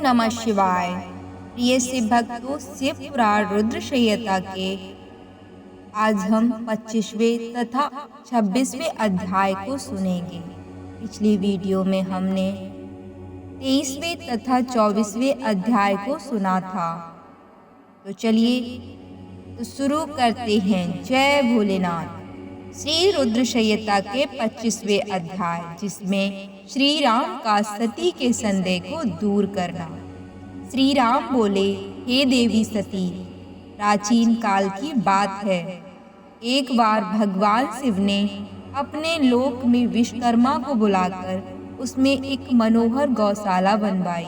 नमः शिवाय। प्रिय शिव भक्तों, शिव पुराण रुद्र संहिता के आज हम 25वें तथा 26वें अध्याय को सुनेंगे। पिछली वीडियो में हमने 23वें तथा 24वें अध्याय को सुना था। तो चलिए शुरू करते हैं। जय भोलेनाथ। श्री रुद्र संहिता के 25वें अध्याय, जिसमें श्री राम का सती के संदेह को दूर करना। श्री राम बोले, हे देवी सती, प्राचीन काल की बात है। एक बार भगवान शिव ने अपने लोक में विश्वकर्मा को बुलाकर उसमें एक मनोहर गौशाला बनवाई,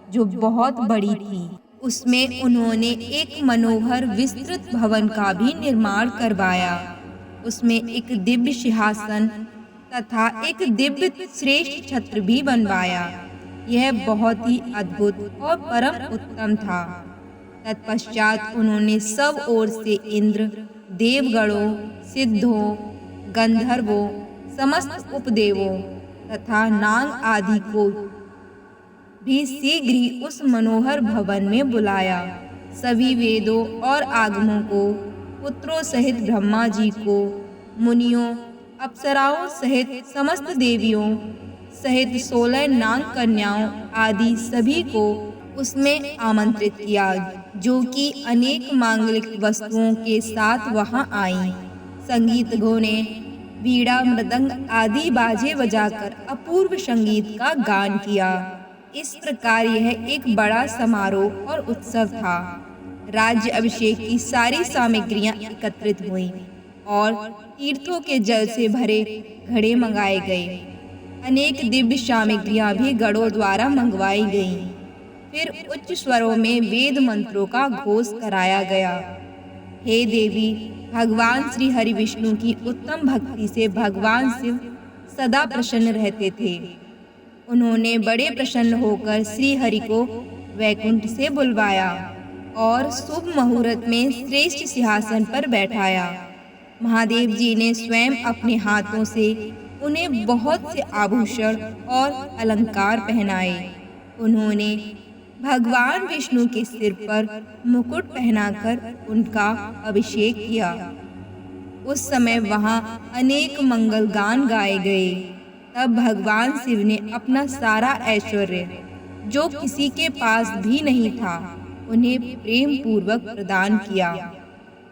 जो बहुत बड़ी थी। उसमें उन्होंने एक मनोहर विस्तृत भवन का भी निर्माण करवाया। उसमें एक दिव्य सिंहासन तथा एक दिव्य श्रेष्ठ छत्र भी बनवाया। यह बहुत ही अद्भुत और परम उत्तम था। तत्पश्चात उन्होंने सब ओर से इंद्र, देवगणों, सिद्धों, गंधर्वों, समस्त उपदेवों तथा नाग आदि को भी शीघ्र ही उस मनोहर भवन में बुलाया। सभी वेदों और आगमों को, पुत्रों सहित ब्रह्मा जी को, मुनियों, अप्सराओं सहित समस्त देवियों सहित 16 नाग कन्याओं आदि सभी को उसमें आमंत्रित किया, जो कि अनेक मांगलिक वस्तुओं के साथ वहां आईं। संगीतज्ञों ने वीणा, मृदंग आदि बाजे बजाकर अपूर्व संगीत का गान किया। इस प्रकार यह एक बड़ा समारोह और उत्सव था। राज्य अभिषेक की सारी सामग्रियां एकत्रित हुईं और तीर्थों के जल से भरे घड़े मंगाए गए। अनेक दिव्य सामग्रियां भी गणों द्वारा मंगवाई गईं। फिर उच्च स्वरों में वेद मंत्रों का घोष कराया गया। हे देवी, भगवान श्री हरि विष्णु की उत्तम भक्ति से भगवान शिव सदा प्रसन्न रहते थे। उन्होंने बड़े प्रसन्न होकर श्री हरि को वैकुंठ से बुलवाया और शुभ मुहूर्त में श्रेष्ठ सिंहासन पर बैठाया। महादेव जी ने स्वयं अपने हाथों से उन्हें बहुत से आभूषण और अलंकार पहनाए। उन्होंने भगवान विष्णु के सिर पर मुकुट पहनाकर उनका अभिषेक किया। उस समय वहां अनेक मंगल गान गाए गए। तब भगवान शिव ने अपना सारा ऐश्वर्य, जो किसी के पास भी नहीं था, उन्हें प्रेम पूर्वक प्रदान किया।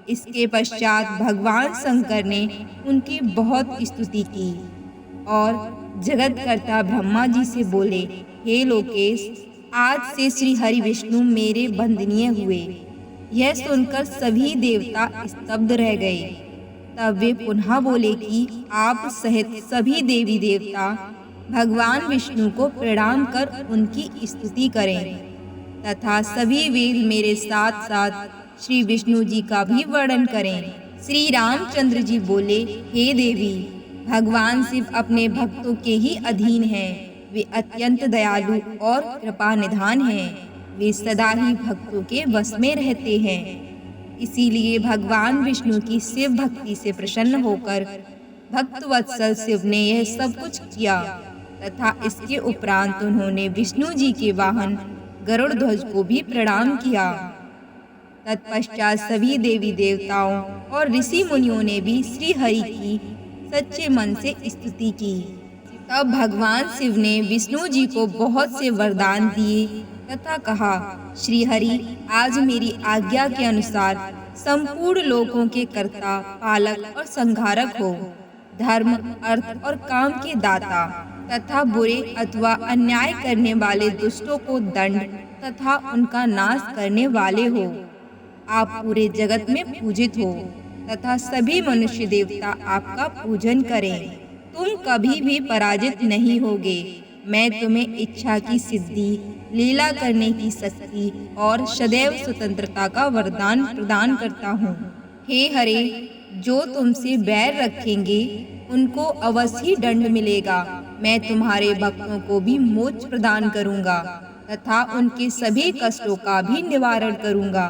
इसके पश्चात भगवान शंकर ने उनकी बहुत स्तुति की और जगतकर्ता ब्रह्मा जी से बोले, हे लोकेश, आज से श्री हरि विष्णु मेरे वंदनीय हुए। यह सुनकर सभी देवता स्तब्ध रह गए। तब वे पुनः बोले कि आप सहित सभी देवी देवता भगवान विष्णु को प्रणाम कर उनकी स्तुति करें तथा सभी वेद मेरे साथ साथ श्री विष्णु जी का भी वर्णन करें। श्री रामचंद्र जी बोले, हे देवी, भगवान शिव अपने भक्तों के ही अधीन हैं। वे अत्यंत दयालु और कृपा निधान हैं। वे सदा ही भक्तों के वश में रहते हैं। इसीलिए भगवान विष्णु की शिव भक्ति से प्रसन्न होकर भक्त वत्सल शिव ने यह सब कुछ किया तथा इसके उपरांत उन्होंने विष्णु जी के वाहन गरुड़ ध्वज को भी प्रणाम किया। तत्पश्चात सभी देवी देवताओं और ऋषि मुनियों ने भी श्री हरि की सच्चे मन से स्तुति की। तब भगवान शिव ने विष्णु जी को बहुत से वरदान दिए तथा कहा, श्री हरि, आज मेरी आज्ञा के अनुसार संपूर्ण लोकों के कर्ता, पालक और संहारक हो। धर्म, अर्थ और काम के दाता तथा बुरे अथवा अन्याय करने वाले दुष्टों को दंड तथा उनका नाश करने वाले हो। आप पूरे जगत में पूजित हो तथा सभी मनुष्य देवता आपका पूजन करें। तुम कभी भी पराजित नहीं होगे। मैं तुम्हें इच्छा की सिद्धि, लीला करने की शक्ति और सदैव स्वतंत्रता का वरदान प्रदान करता हूँ। हे हरे, जो तुमसे बैर रखेंगे उनको अवश्य ही दंड मिलेगा। मैं तुम्हारे भक्तों को भी मोक्ष प्रदान करूँगा तथा उनके सभी कष्टों का भी निवारण करूँगा।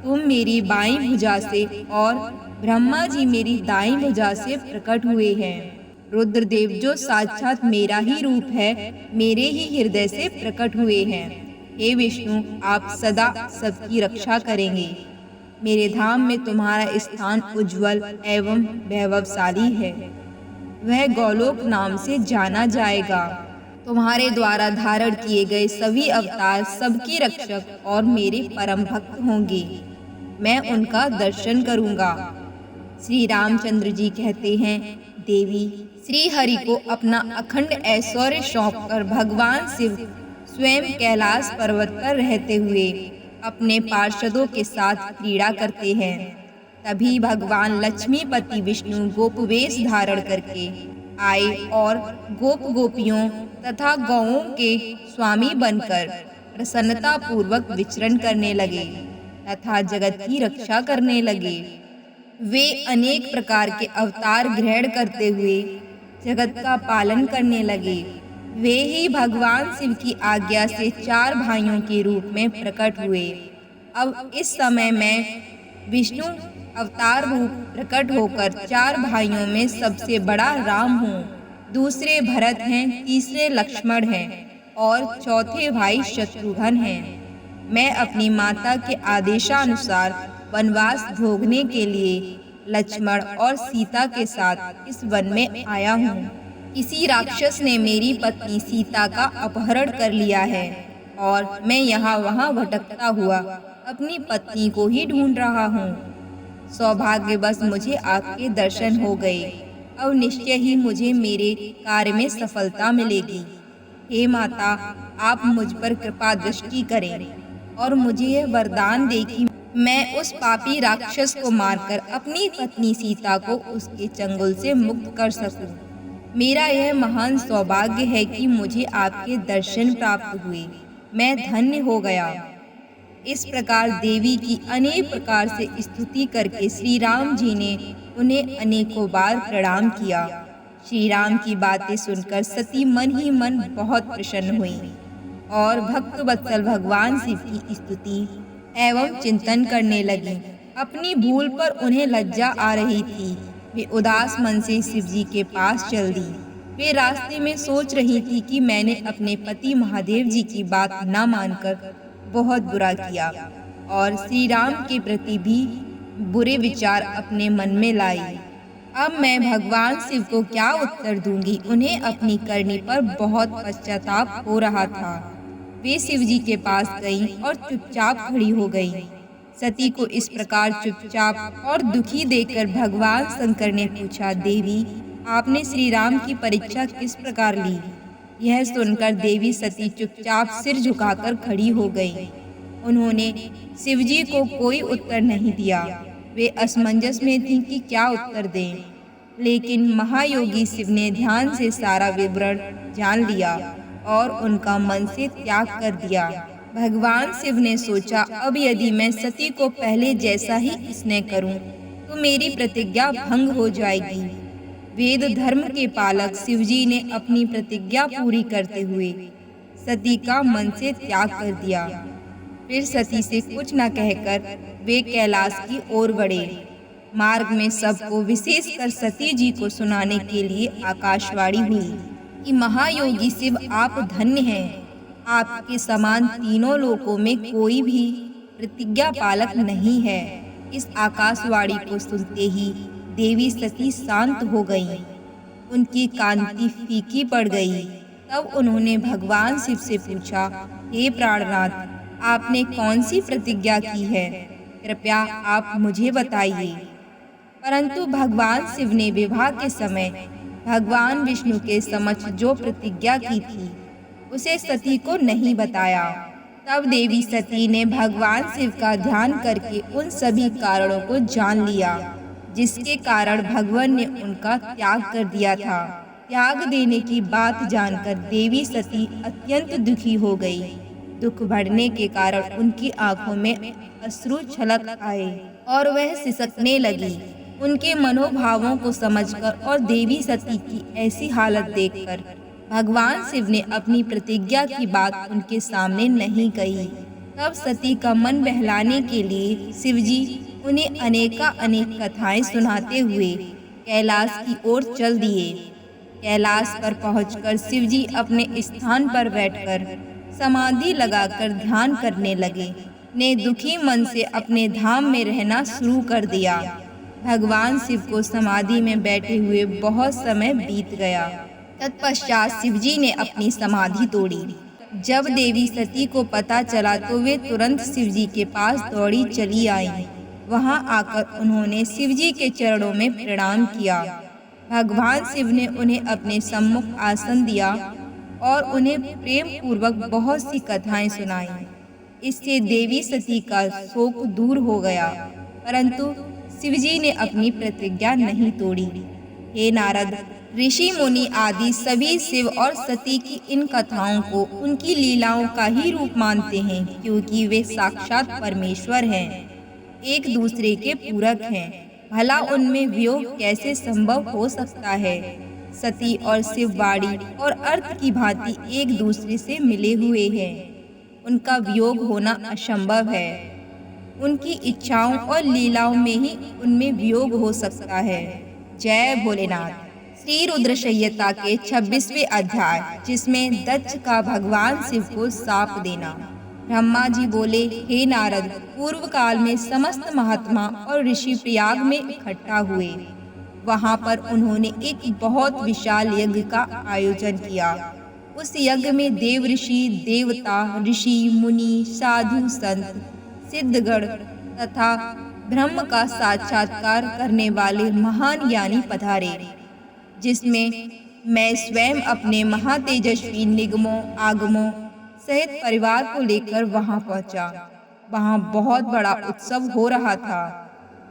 तुम मेरी बाईं भुजा से और ब्रह्मा जी मेरी दाईं भुजा से प्रकट हुए हैं। रुद्रदेव जो साक्षात मेरा ही रूप है, मेरे ही हृदय से प्रकट हुए हैं। हे विष्णु, आप सदा सबकी रक्षा करेंगे। मेरे धाम में तुम्हारा स्थान उज्जवल एवं वैभवशाली है। वह गोलोक नाम से जाना जाएगा। तुम्हारे द्वारा धारण किए गए सभी अवतार सबके रक्षक और मेरे परम भक्त होंगे। मैं उनका दर्शन करूंगा। श्री रामचंद्र जी कहते हैं, देवी, श्री हरि को अपना अखंड ऐश्वर्य सौंपकर भगवान शिव स्वयं कैलाश पर्वत पर रहते हुए अपने पार्षदों के साथ क्रीड़ा करते हैं। तभी भगवान लक्ष्मीपति विष्णु गोपवेश धारण करके आए और गोप गोपियों तथा गौओं के स्वामी बनकर प्रसन्नता पूर्वक विचरण करने लगे तथा जगत की रक्षा करने लगे। वे अनेक प्रकार के अवतार ग्रहण करते हुए जगत का पालन करने लगे। वे ही भगवान शिव की आज्ञा से 4 भाइयों के रूप में प्रकट हुए। अब इस समय मैं विष्णु अवतार रूप प्रकट होकर 4 भाइयों में सबसे बड़ा राम हूँ, दूसरे भरत हैं, तीसरे लक्ष्मण हैं और चौथे भाई शत्रुघ्न हैं। मैं अपनी माता के आदेशानुसार वनवास भोगने के लिए लक्ष्मण और सीता के साथ इस वन में आया हूँ। किसी राक्षस ने मेरी पत्नी सीता का अपहरण कर लिया है और मैं यहाँ वहाँ भटकता हुआ अपनी पत्नी को ही ढूंढ रहा हूँ। सौभाग्यवश मुझे आपके दर्शन हो गए। अब निश्चय ही मुझे मेरे कार्य में सफलता मिलेगी। हे माता, आप मुझ पर कृपा दृष्टि करें और मुझे यह वरदान दे कि मैं उस पापी राक्षस को मारकर अपनी पत्नी सीता को उसके चंगुल से मुक्त कर सकूं। मेरा यह महान सौभाग्य है कि मुझे आपके दर्शन प्राप्त हुए। मैं धन्य हो गया। इस प्रकार देवी की अनेक प्रकार से स्तुति करके श्री राम जी ने उन्हें अनेकों बार प्रणाम किया। श्री राम की बातें सुनकर सती मन ही मन बहुत प्रसन्न हुई और भक्त वत्सल भगवान शिव की स्तुति एवं चिंतन करने लगी। अपनी भूल पर उन्हें लज्जा आ रही थी। वे उदास मन से शिव जी के पास चल दी। वे रास्ते में सोच रही थी कि मैंने अपने पति महादेव जी की बात न मानकर बहुत बुरा किया और श्री राम के प्रति भी बुरे विचार अपने मन में लाई। अब मैं भगवान शिव को क्या उत्तर दूंगी। उन्हें अपनी करनी पर बहुत पश्चाताप हो रहा था। वे शिव जी के पास गईं और चुपचाप खड़ी हो गईं। सती को इस प्रकार चुपचाप और दुखी देखकर भगवान शंकर ने पूछा, देवी, आपने श्री राम की परीक्षा किस प्रकार ली? यह सुनकर देवी सती चुपचाप सिर झुकाकर खड़ी हो गई। उन्होंने शिवजी को कोई उत्तर नहीं दिया। वे असमंजस में थीं कि क्या उत्तर दें, लेकिन महायोगी शिव ने ध्यान से सारा विवरण जान लिया और उनका मन से त्याग कर दिया। भगवान शिव ने सोचा, अब यदि मैं सती को पहले जैसा ही स्नेह करूं, तो मेरी प्रतिज्ञा भंग हो जाएगी। वेद धर्म के पालक शिवजी ने अपनी प्रतिज्ञा पूरी करते हुए सती का मन से त्याग कर दिया। फिर सती से कुछ न कहकर वे कैलाश की ओर बढ़े। मार्ग में सबको, विशेषकर सती जी को सुनाने के लिए आकाशवाणी हुई कि महायोगी शिव, आप धन्य हैं। आपके समान तीनों लोकों में कोई भी प्रतिज्ञा पालक नहीं है। इस आकाशवाणी को सुनते ही देवी सती शांत हो गईं। उनकी कांति फीकी पड़ गई। तब उन्होंने भगवान शिव से पूछा, हे प्राणनाथ, आपने कौन सी प्रतिज्ञा की है? कृपया आप मुझे बताइए। परंतु भगवान शिव ने विवाह के समय भगवान विष्णु के समक्ष जो प्रतिज्ञा की थी उसे सती को नहीं बताया। तब देवी सती ने भगवान शिव का ध्यान करके उन सभी कारणों को जान लिया जिसके कारण भगवान ने उनका त्याग कर दिया था। त्याग देने की बात जानकर देवी सती अत्यंत दुखी हो गई। दुख बढ़ने के कारण उनकी आंखों में अश्रु छलक आए और वह सिसकने लगी। उनके मनोभावों को समझकर और देवी सती की ऐसी हालत देखकर भगवान शिव ने अपनी प्रतिज्ञा की बात उनके सामने नहीं कही। तब सती का मन बहलाने के लिए शिवजी उन्हें अनेक कथाएं सुनाते हुए कैलाश की ओर चल दिए। कैलाश पर पहुंचकर शिवजी अपने स्थान पर बैठकर समाधि लगाकर ध्यान करने लगे, ने दुखी मन से अपने धाम में रहना शुरू कर दिया। भगवान शिव को समाधि में बैठे हुए बहुत समय बीत गया। तत्पश्चात शिवजी ने अपनी समाधि तोड़ी। जब देवी सती को पता चला तो वे तुरंत शिवजी के पास दौड़ी चली आईं। वहां आकर उन्होंने शिवजी के चरणों में प्रणाम किया। भगवान शिव ने उन्हें अपने सम्मुख आसन दिया और उन्हें प्रेम पूर्वक बहुत सी कथाएं सुनाईं। इससे देवी सती का शोक दूर हो गया, परंतु शिवजी ने अपनी प्रतिज्ञा नहीं तोड़ी। हे नारद, ऋषि मुनि आदि सभी शिव और सती की इन कथाओं को उनकी लीलाओं का ही रूप मानते हैं, क्योंकि वे साक्षात परमेश्वर हैं, एक दूसरे के पूरक हैं। भला उनमें वियोग कैसे संभव हो सकता है? सती और शिव वाणी और अर्थ की भांति एक दूसरे से मिले हुए हैं, उनका वियोग होना असंभव है। उनकी इच्छाओं और लीलाओं में ही उनमें वियोग हो सकता है। जय भोलेनाथ। श्री रुद्र संहिता के 26वें अध्याय, जिसमें दक्ष का भगवान शिव को शाप देना। ब्रह्मा जी बोले, हे नारद, पूर्व काल में समस्त महात्मा और ऋषि प्रयाग में इकट्ठा हुए। वहां पर उन्होंने एक बहुत विशाल यज्ञ का आयोजन किया। उस यज्ञ में देव ऋषि, देवता, ऋषि, मुनि, साधु, संत, सिद्धगण तथा ब्रह्म का साक्षात्कार करने वाले महान ज्ञानी पधारे, जिसमें मैं स्वयं अपने महातेजस्वी निगमों आगमों सहित परिवार को लेकर वहां पहुंचा। वहां बहुत बड़ा उत्सव हो रहा था।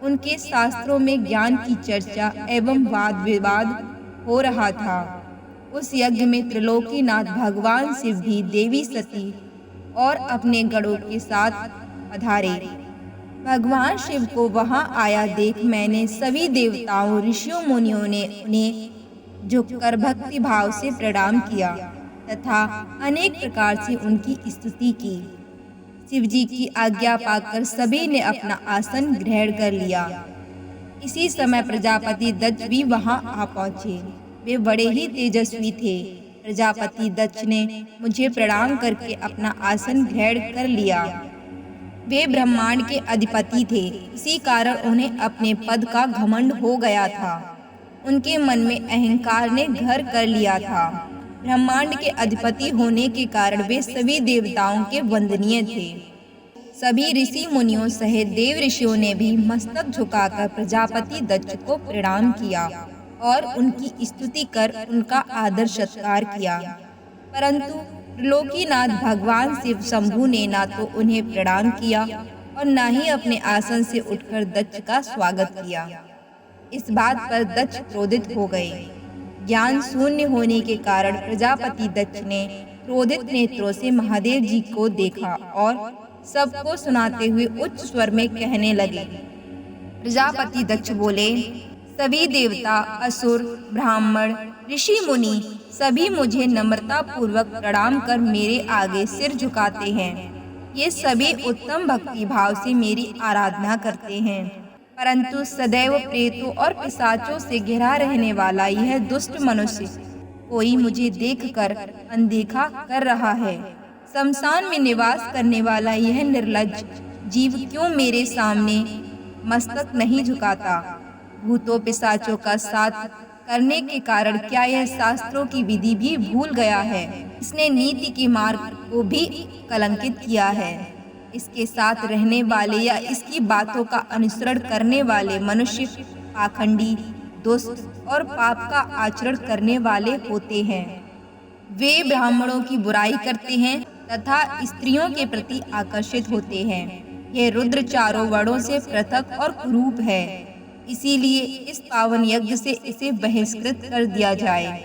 उनके शास्त्रों में ज्ञान की चर्चा एवं वाद विवाद हो रहा था। उस यज्ञ में त्रिलोकीनाथ भगवान शिव भी देवी सती और अपने गणों के साथ पधारे। भगवान शिव को वहां आया देख मैंने सभी देवताओं, ऋषियों, मुनियों ने उन्हें झुककर भक्ति भाव से प्रणाम किया तथा अनेक प्रकार से उनकी स्तुति की। शिवजी की आज्ञा पाकर सभी ने अपना आसन ग्रहण कर लिया। इसी समय प्रजापति दक्ष भी वहां आ पहुंचे। वे बड़े ही तेजस्वी थे। प्रजापति दक्ष ने मुझे प्रणाम करके अपना आसन ग्रहण कर लिया। वे ब्रह्मांड के अधिपति थे, इसी कारण उन्हें अपने पद का घमंड हो गया था। उनके मन में अहंकार ने घर कर लिया था। ब्रह्मांड के अधिपति होने के कारण वे सभी देवताओं के वंदनीय थे। सभी ऋषि मुनियों सहित देव ऋषियों ने भी मस्तक झुकाकर प्रजापति दक्ष को प्रणाम किया और उनकी स्तुति कर उनका आदर सत्कार किया। परंतु त्रिलोकीनाथ भगवान शिव शंभु ने ना तो उन्हें प्रणाम किया और ना ही अपने आसन से उठकर दक्ष का स्वागत किया। इस बात पर दक्ष क्रोधित हो गए। ज्ञान शून्य होने के कारण प्रजापति दक्ष ने क्रोधित नेत्रों से महादेव जी को देखा और सबको सुनाते हुए उच्च स्वर में कहने लगे। प्रजापति दक्ष बोले, सभी देवता, असुर, ब्राह्मण, ऋषि मुनि सभी मुझे नम्रता पूर्वक प्रणाम कर मेरे आगे सिर झुकाते हैं। ये सभी उत्तम भक्ति भाव से मेरी आराधना करते हैं, परंतु सदैव प्रेतों और पिशाचों से घिरा रहने वाला यह दुष्ट मनुष्य कोई मुझे देखकर अनदेखा कर रहा है। शमशान में निवास करने वाला यह निर्लज्ज जीव क्यों मेरे सामने मस्तक नहीं झुकाता? भूतों पिशाचों का साथ करने के कारण क्या यह शास्त्रों की विधि भी भूल गया है? इसने नीति के मार्ग को भी कलंकित किया है। इसके साथ रहने वाले या इसकी बातों का अनुसरण करने वाले मनुष्य पाखंडी, दुष्ट और पाप का आचरण करने वाले होते हैं। वे ब्राह्मणों की बुराई करते हैं तथा स्त्रियों के प्रति आकर्षित होते हैं। यह रुद्र चारों वर्णों से पृथक और कुरूप है, इसीलिए इस पावन यज्ञ से इसे बहिष्कृत कर दिया जाए।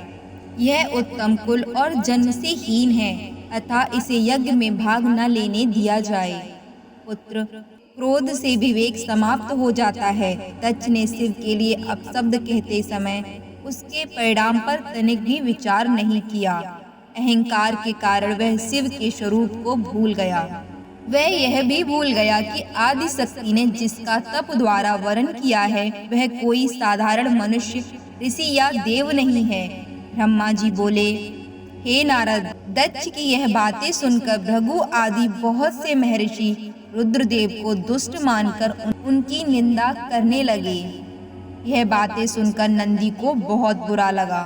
यह उत्तम कुल और जन्म से हीन है, अतः इसे यज्ञ में भाग न लेने दिया जाए। पुत्र, क्रोध से विवेक समाप्त हो जाता है। दक्ष ने शिव के लिए अपशब्द कहते समय उसके परिणाम पर तनिक भी विचार नहीं किया। अहंकार के कारण वह शिव के स्वरूप को भूल गया। वह यह भी भूल गया कि आदि शक्ति ने जिसका तप द्वारा वरण किया है वह कोई साधारण मनुष्य, ऋषि या देव नहीं है। ब्रह्मा जी बोले, हे नारद, दक्ष की यह बातें सुनकर भृगु आदि बहुत से महर्षि रुद्रदेव को दुष्ट मानकर उनकी निंदा करने लगे। यह बातें सुनकर नंदी को बहुत बुरा लगा।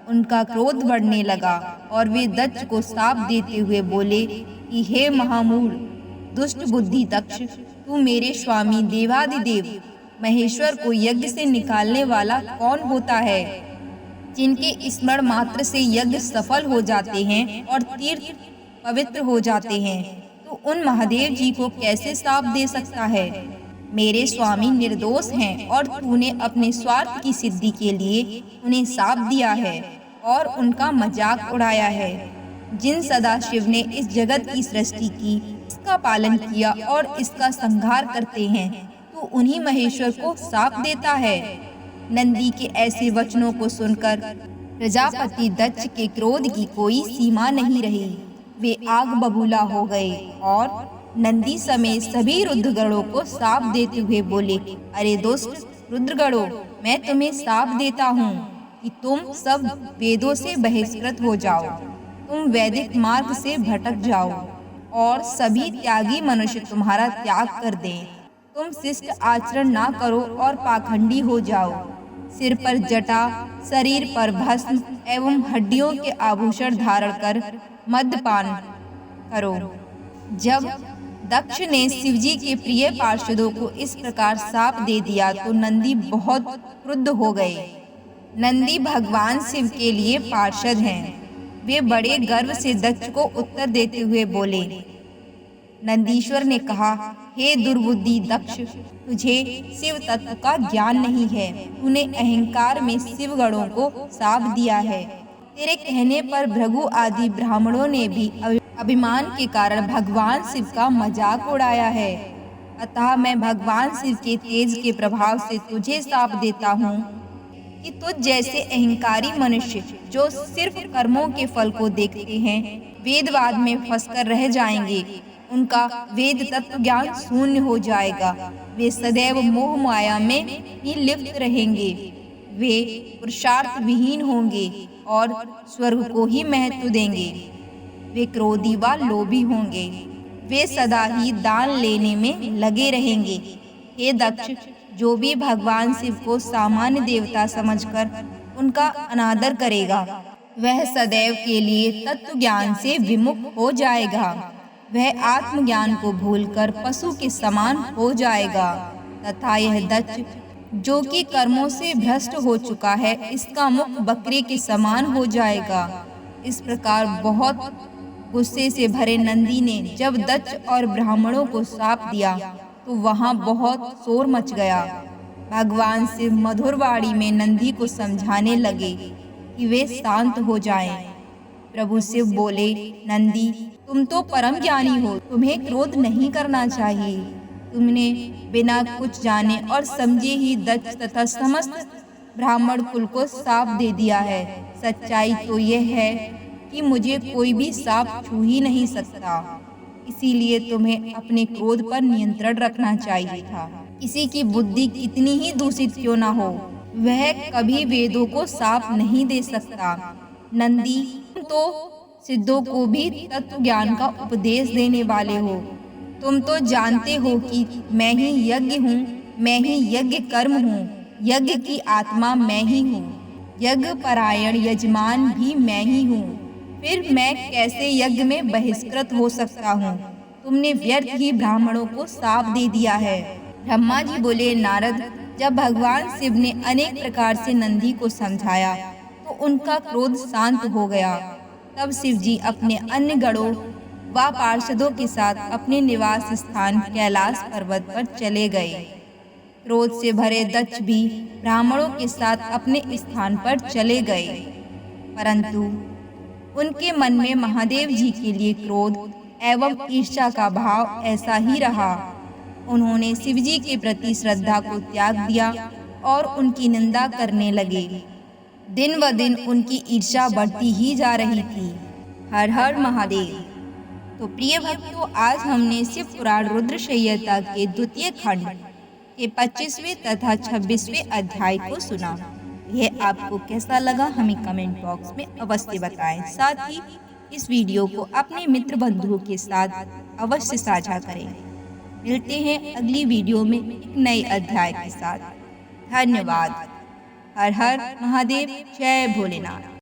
उनका क्रोध बढ़ने लगा और वे दक्ष को शाप देते हुए बोले कि हे महामूढ़, दुष्ट बुद्धि दक्ष, तू मेरे स्वामी देवादिदेव महेश्वर को यज्ञ से निकालने वाला कौन होता है, जिनके स्मरण मात्र से यज्ञ सफल हो जाते हैं और तीर्थ पवित्र हो जाते हैं, तो उन महादेव जी को कैसे शाप दे सकता है। मेरे स्वामी निर्दोष हैं और तूने अपने स्वार्थ की सिद्धि के लिए उन्हें शाप दिया है और उनका मजाक उड़ाया है। जिन सदाशिव ने इस जगत की सृष्टि की, इसका पालन किया और इसका संहार करते हैं, तो उन्हीं महेश्वर को शाप देता है। नंदी के ऐसे वचनों को सुनकर प्रजापति दक्ष के क्रोध की कोई सीमा नहीं रही। वे आग बबूला हो गए और नंदी समेत सभी रुद्रगणों को शाप देते हुए बोले, अरे दुष्ट रुद्रगणों, मैं तुम्हें शाप देता हूँ कि तुम सब वेदों से बहिष्कृत हो जाओ, तुम वैदिक मार्ग से भटक जाओ और सभी त्यागी मनुष्य तुम्हारा त्याग कर दें। तुम शिष्ट आचरण ना करो और पाखंडी हो जाओ। सिर पर जटा, शरीर पर भस्म एवं हड्डियों के आभूषण धारण कर मद्यपान करो। जब दक्ष ने शिवजी के प्रिय पार्षदों को इस प्रकार शाप दे दिया तो नंदी बहुत क्रुद्ध हो गए। नंदी भगवान शिव के लिए पार्षद हैं। वे बड़े गर्व से दक्ष को उत्तर देते हुए बोले। नंदीश्वर ने कहा, हे दुर्बुद्धि दक्ष, तुझे शिव तत्व का ज्ञान नहीं है। तूने अहंकार में शिव गणों को शाप दिया है। तेरे कहने पर भृगु आदि ब्राह्मणों ने भी अभिमान के कारण भगवान शिव का मजाक उड़ाया है। अतः मैं भगवान शिव के तेज के प्रभाव से तुझे शाप देता हूँ कि तुझ जैसे अहंकारी मनुष्य जो सिर्फ कर्मों के फल को देखते हैं, वेदवाद में फंसकर रह जाएंगे। उनका वेद तत्व ज्ञान शून्य हो जाएगा। वे सदैव मोह माया में ही लिप्त रहेंगे। वे पुरुषार्थ विहीन होंगे और स्वर्ग को ही महत्व देंगे। वे क्रोधी व लोभी होंगे। वे सदा ही दान लेने में लगे रहेंगे। हे दक्ष, जो भी भगवान शिव को सामान्य देवता समझकर उनका अनादर करेगा, वह सदैव के लिए तत्व ज्ञान से विमुख हो जाएगा। वह आत्मज्ञान को भूलकर पशु के समान हो जाएगा। तथा यह दक्ष, जो कि कर्मों से भ्रष्ट हो चुका है, इसका मुख बकरे के समान हो जाएगा। इस प्रकार बहुत गुस्से से भरे नंदी ने जब दक्ष और ब्राह्मणों को शाप दिया तो वहां बहुत शोर मच गया। भगवान शिव मधुर वाणी में नंदी को समझाने लगे कि वे शांत हो जाएं। प्रभु शिव बोले, नंदी, तुम तो परम ज्ञानी हो, तुम्हें क्रोध नहीं करना चाहिए। तुमने बिना कुछ जाने और समझे ही दक्ष तथा समस्त ब्राह्मण कुल को शाप दे दिया है। सच्चाई तो यह है कि मुझे कोई भी शाप छू ही नहीं सकता। इसीलिए तुम्हें अपने क्रोध पर नियंत्रण रखना चाहिए था। किसी की बुद्धि कितनी ही दूषित क्यों ना हो, वह कभी वेदों को शाप नहीं दे सकता। नंदी, तुम तो सिद्धों को भी तत्व ज्ञान का उपदेश देने वाले हो। तुम तो जानते हो कि मैं ही यज्ञ हूँ, मैं ही यज्ञ कर्म हूँ, यज्ञ की आत्मा मैं ही हूँ, यज्ञ परायण यजमान भी मैं ही हूँ। फिर मैं कैसे यज्ञ में बहिष्कृत हो सकता हूँ? तुमने व्यर्थ ही ब्राह्मणों को शाप दे दिया है। ब्रह्मा जी बोले, नारद, जब भगवान शिव ने अनेक प्रकार से नंदी को समझाया तो उनका क्रोध शांत हो गया। तब शिव जी अपने अन्य गणों व पार्षदों के साथ अपने निवास स्थान कैलाश पर्वत पर चले गए। क्रोध से भरे दक्ष भी ब्राह्मणों के साथ अपने स्थान पर चले गए, परंतु उनके मन में महादेव जी के लिए क्रोध एवं ईर्ष्या का भाव ऐसा ही रहा। उन्होंने शिवजी के प्रति श्रद्धा को त्याग दिया और उनकी निंदा करने लगे। दिन ब दिन उनकी ईर्ष्या बढ़ती ही जा रही थी। हर हर महादेव। तो प्रिय भक्तों, आज हमने शिव पुराण रुद्र संहिता के द्वितीय खंड के 25वें तथा 26वें अध्याय को सुना। यह आपको कैसा लगा हमें कमेंट बॉक्स में अवश्य बताएं। साथ ही इस वीडियो को अपने मित्र बंधुओं के साथ अवश्य साझा करें। मिलते हैं अगली वीडियो में एक नए अध्याय के साथ। धन्यवाद। हर हर महादेव। जय भोलेनाथ।